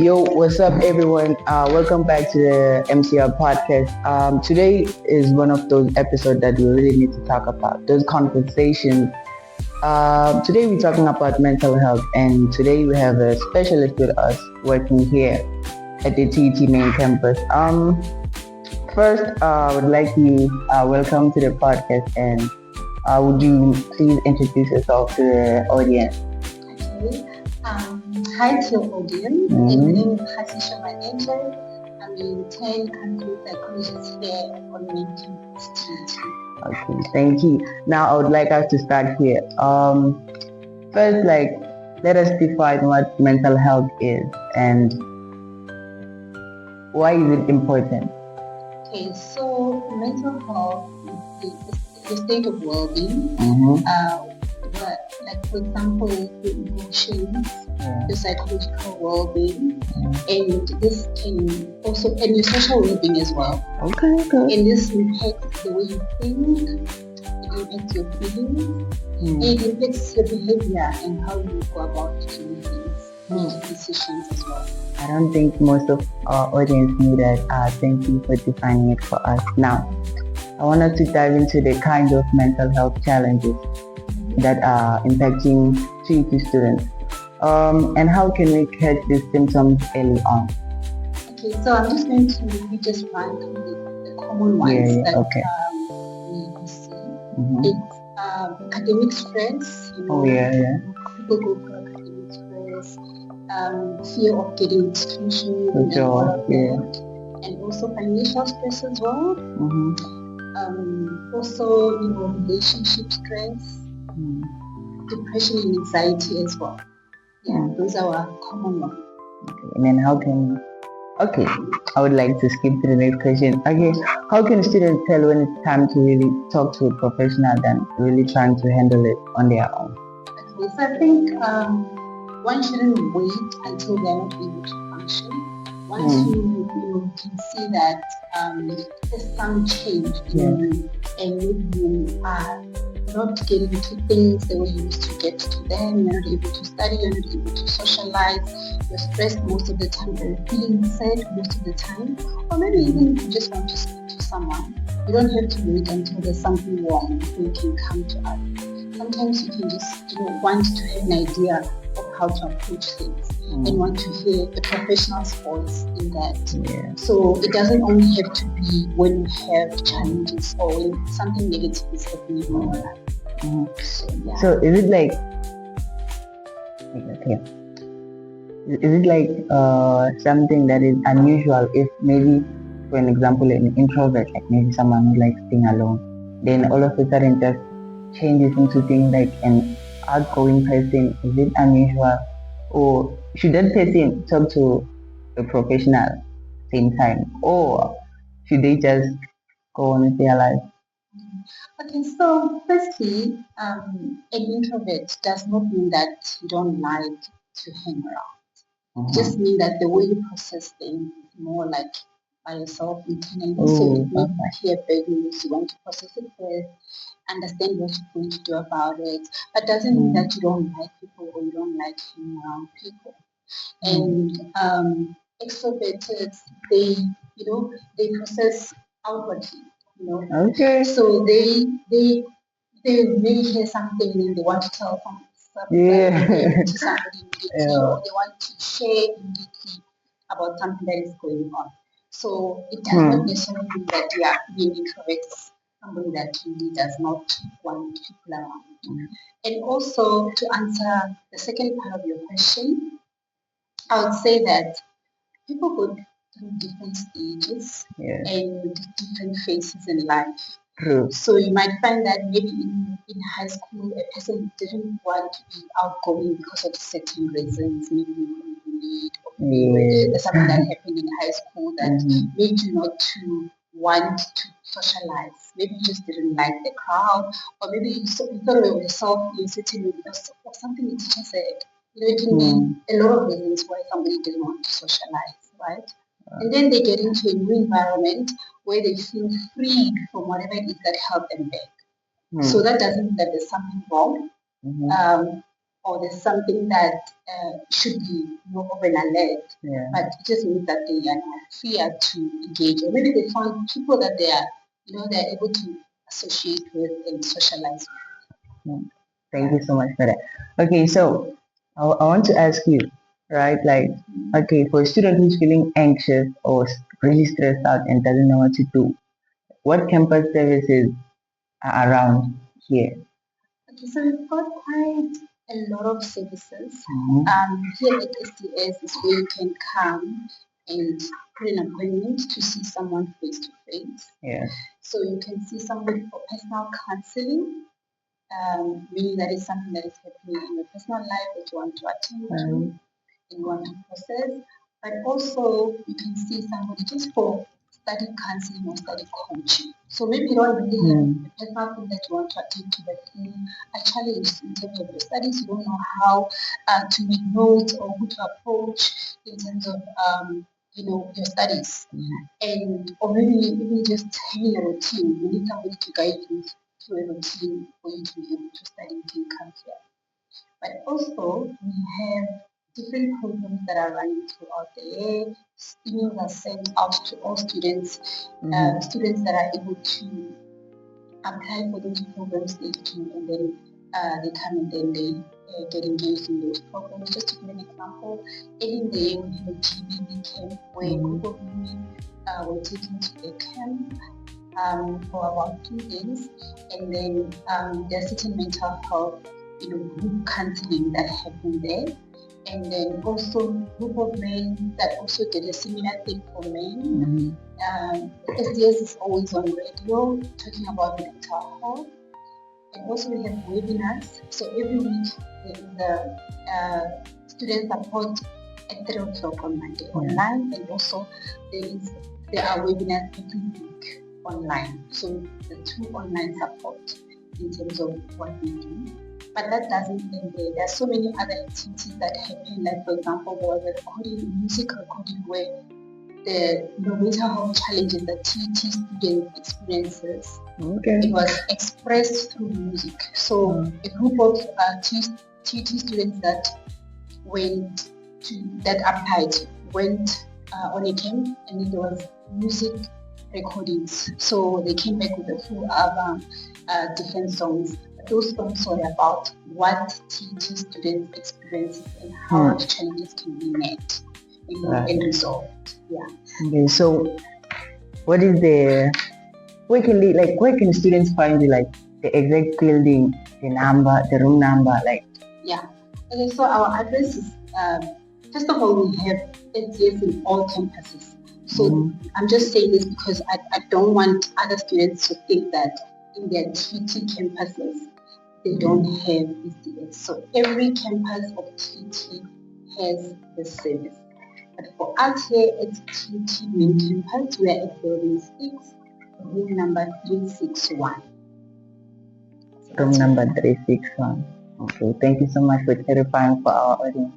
Yo, what's up, everyone? Welcome back to the MCR podcast. Today is one of those episodes that we really need to talk about, those conversations. Today we're talking about mental health, and today we have a specialist with us working here at the TUT main campus. First, I would like to welcome to the podcast, and would you please introduce yourself to the audience? Okay. Hi to your audience. My name is Tshwane University. I'm in 10 country psychologist here on main campus. Okay, thank you. Now I would like us to start here. First, let us define what mental health is and why is it important? Okay, so mental health is the state of well-being. Like for example, your emotions, your psychological well-being, and this can also, and your social well-being as well. Okay. And this impacts the way you think, it impacts your feelings, it impacts your behavior and how you go about doing things, making decisions as well. I don't think most of our audience knew that. Thank you for defining it for us. Now, I want us to dive into the kind of mental health challenges that are impacting TUT students. And how can we catch these symptoms early on? Okay, so I'm just going to maybe just run through the common ones that we see. It's academic stress. People go through academic stress, fear of getting exclusion, and also financial stress as well. Also, relationship stress, depression and anxiety as well. Those are our common ones. Okay, and then I would like to skip to the next question. Okay, how can students tell when it's time to really talk to a professional than really trying to handle it on their own? Okay, so I think one shouldn't wait until they're not able to function. Once you can see that there's some change in you, and maybe you are not getting to things the way you used to get to them, you're not able to study, you're not able to socialize, you're stressed most of the time, or feeling sad most of the time, or maybe even you just want to speak to someone. You don't have to wait until there's something wrong before you can come to us. Sometimes you can just want to have an idea of how to approach things and want to hear a professional's voice in that. So it doesn't only have to be when you have challenges or when something negative is happening in your life. So is it like something that is unusual if maybe, for an example, an introvert, like maybe someone who likes being alone, then all of a sudden just changes into being like an outgoing person? Is it unusual, or should that person talk to a professional same time, or should they just go on with their life? Okay, so firstly, an introvert does not mean that you don't like to hang around. It just means that the way you process things is more like by yourself internally. So if maybe you hear bad news, you want to process it first, understand what you're going to do about it. But doesn't mean that you don't like people or you don't like hanging around people. And extroverted, they process outwardly. So they really hear something and they want to tell something to somebody immediately, or they want to share immediately about something that is going on. So it does not necessarily mean that being introvert is somebody that really does not want people around. And also, to answer the second part of your question, I would say that people go through different stages and different phases in life. So you might find that maybe in high school a person didn't want to be outgoing because of certain reasons, maybe you were bullied, or maybe there's something that happened in high school that made you not to want to socialize. Maybe you just didn't like the crowd, or maybe you thought of yourself in certain way because of something the teacher said. It can be a lot of reasons why somebody didn't want to socialize, right? And then they get into a new environment where they feel freed from whatever it is that held them back. So that doesn't mean that there's something wrong. or there's something that should be more of an alert. Yeah. But it just means that they are not fear to engage, or maybe they found people that they are, they're able to associate with and socialize with. Thank you so much for that. Okay, so I want to ask you, right? Like, okay, for a student who's feeling anxious or really stressed out and doesn't know what to do, what campus services are around here? Okay, so we've got quite a lot of services. Mhm. Here at SDS is where you can come and put an appointment to see someone face to face. Yeah. So you can see somebody for personal counseling, meaning that is something that is happening in your personal life that you want to attend to and you want to process. But also you can see somebody just for study counseling or study coaching. So maybe you don't really have a personal thing that you want to attend to, but you are challenged in terms of your studies. You don't know how to make notes or who to approach in terms of your studies. And or maybe even just having a routine. You need somebody to guide you through a routine for you to be able to study. You can come here. But also, we have different programs that are running throughout the year. Emails are sent out to all students, students that are able to apply for those programs, they do, and then they come and then they get engaged in those programs. Just to give an example, in the year we have a GBV camp where a group of women were taken to a camp for about 2 days, and then there's certain mental health, group counseling that happened there, and then also group of men that also did a similar thing for men. SDS is always on radio talking about mental health, and also we have webinars. So every week the student support at 3 o'clock on Monday online, and also there are webinars every week online. So the 2 online support in terms of what we do. But that doesn't end there. There are so many other activities that happen. Like for example, there was a music recording where no matter how challenges that TUT student experiences, it was expressed through music. So a group of TUT students that applied went on a camp, and then there was music recordings. So they came back with a full album, different songs. Those songs were about what TUT students experience and how challenges can be met and resolved. Yeah. Okay, so what is where can students find the exact building, the room number, like? Yeah. Okay, so our address is first of all, we have SDS in all campuses. So I'm just saying this because I don't want other students to think that in their TUT campuses they don't have SDS. So every campus of TUT has the service. But for us here at TUT main campus, we are at building 6, room number 361. Room number 361. Okay, thank you so much for clarifying for our audience.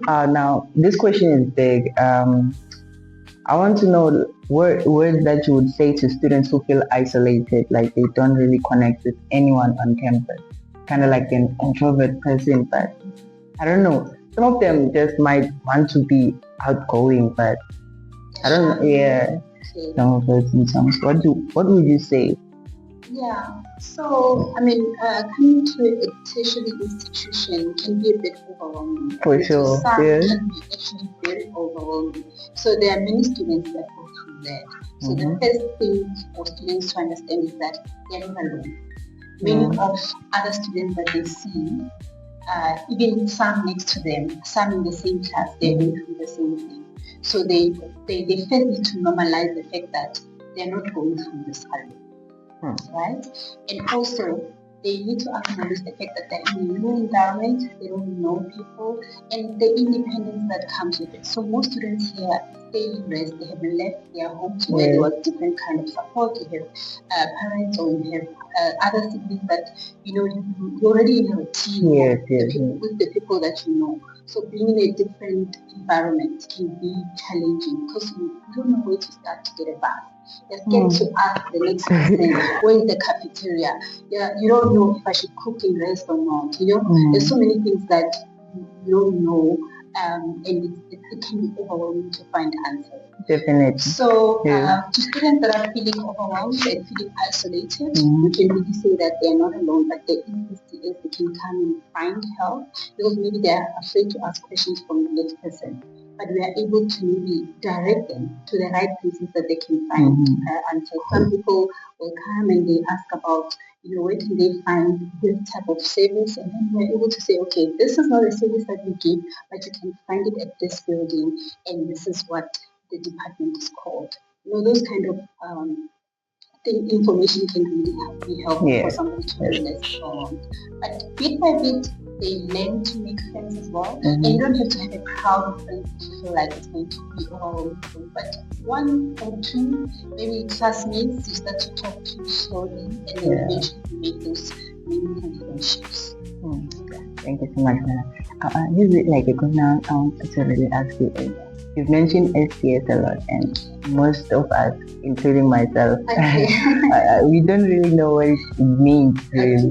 Now, this question is big. I want to know words that you would say to students who feel isolated, like they don't really connect with anyone on campus. Kind of like an introvert person, but I don't know. Some of them just might want to be outgoing, but I don't know. Yeah, some of us and some. What would you say? Yeah, so coming to a tertiary institution can be a bit overwhelming. For sure, Some yeah. can be actually very overwhelming. So there are many students that go through that. So the first thing for students to understand is that they're not alone. Many of other students that they see, even some next to them, some in the same class, they're going through the same thing. So they first need to normalize the fact that they're not going through this alone. Right? And also, they need to acknowledge the fact that they're in a new environment, they don't know people, and the independence that comes with it. So most students here daily rest. They have left their homes where there was different kind of support. You have parents, or you have other siblings that you're already in a routine with the people that you know. So being in a different environment can be challenging because you don't know where to start to get a bath. You're scared to ask the next person, where is the cafeteria? Yeah, you don't know if I should cook in rest or not. There's so many things that you don't know, and it can be overwhelming to find answers. Definitely. So, to students that are feeling overwhelmed and feeling isolated, we can really say that they are not alone, but there is STS. They can come and find help because maybe they are afraid to ask questions from the next person. But we are able to maybe direct them to the right places that they can find answers. Some people will come and they ask about, where can they find this type of service? And then we're able to say, okay, this is not a service that we give, but you can find it at this building, and this is what the department is called. Those kind of information can really be helpful for somebody to feel less overwhelmed. But bit by bit, they learn to make friends as well. And you don't have to have a crowd of friends if you feel like it's going to be overwhelming. But one or two, maybe classmates, you start to talk to slowly, and then eventually you make those meaningful friendships. Thank you so much, Nana. This is like a good now. I want to really ask you. You've mentioned STS a lot, and most of us, including myself, we don't really know what it means. Really.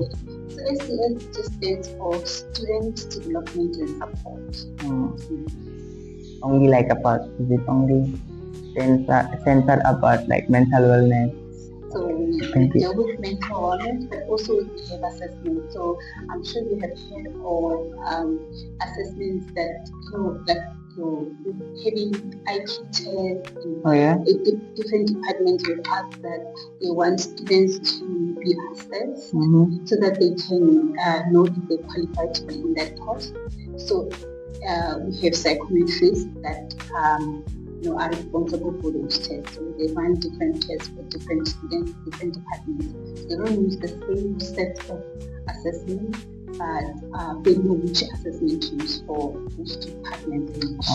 So STS just stands for Student Development and Support. Only like about, is it only centered about like mental wellness? So we deal with mental wellness, but also with behavior assessment. So I'm sure you have heard of assessments that having IQ tests in different departments with us that they want students to be assessed so that they can know if they qualify to be in that post. So we have psychometrists that are responsible for those tests. So they run different tests for different students, different departments. They don't use the same set of assessments, but they know which assessment to use for which department and which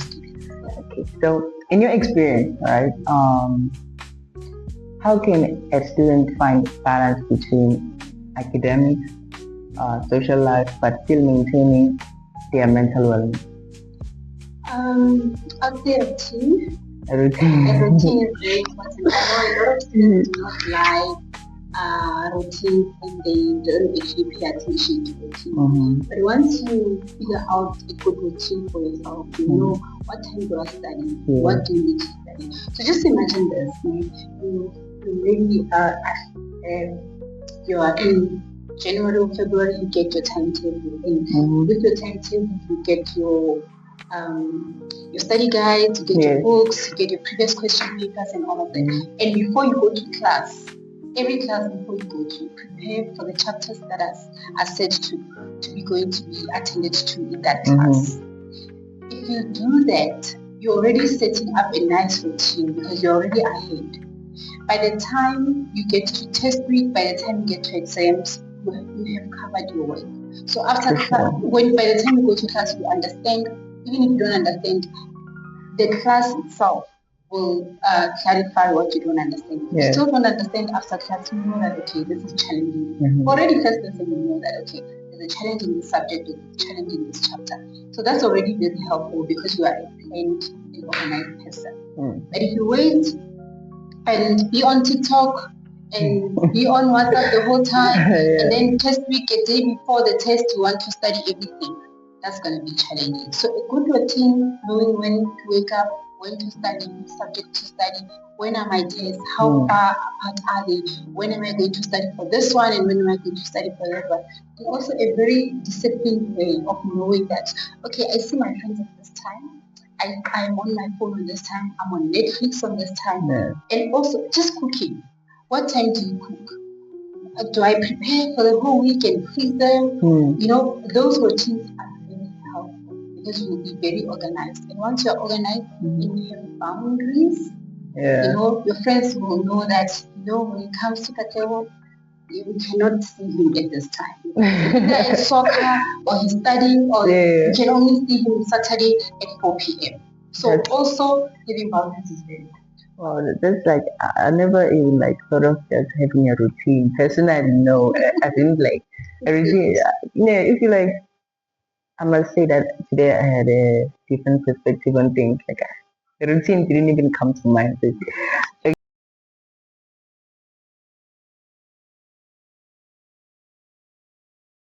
students. Okay, so in your experience, right, how can a student find balance between academics, social life, but still maintaining their mental wellness? I'd say a routine. A routine. A routine is very important. I know a lot of students do not like routines and they don't actually pay attention to routine. But once you figure out a good routine for yourself, you know what time you are studying, what do you need to study. So just imagine this: you maybe you are in January or February, you get your timetable, and with your timetable you get your study guides, you get your books, you get your previous question papers and all of that. And before you go to class, every class before you go to, prepare for the chapters that are set to be going to be attended to in that class. If you do that, you're already setting up a nice routine because you're already ahead. By the time you get to test week, by the time you get to exams, you have covered your work. So after class, by the time you go to class, you understand. Even if you don't understand, the class itself will clarify what you don't understand. If you still don't understand after class, you know that, okay, this is challenging. Already first lesson, you know that, okay, there's a challenge in this subject, there's a challenge in this chapter. So that's already very helpful because you are a planned and organized person. But if you wait and be on TikTok and be on WhatsApp the whole time, and then test week, a day before the test, you want to study everything, that's going to be challenging. So a good routine, knowing when to wake up, when to study, which subject to study, when are my tests, how far apart are they, when am I going to study for this one, and when am I going to study for that one. And also a very disciplined way of knowing that, okay, I see my friends at this time, I'm on my phone on this time, I'm on Netflix on this time, and also just cooking. What time do you cook? Do I prepare for the whole week and freeze them? Those routines are very helpful because you will be very organized. And once you're organized and you have boundaries, your friends will know that, when it comes to Kateo, you cannot see him at this time. Either at soccer or he's studying, or you can only see him Saturday at 4 p.m. So also having boundaries is very important. Well, that's like I never even like thought of just having a routine. Personally, no, I think like a routine. Yeah, if you like, I must say that today I had a different perspective on things. Like a routine didn't even come to mind.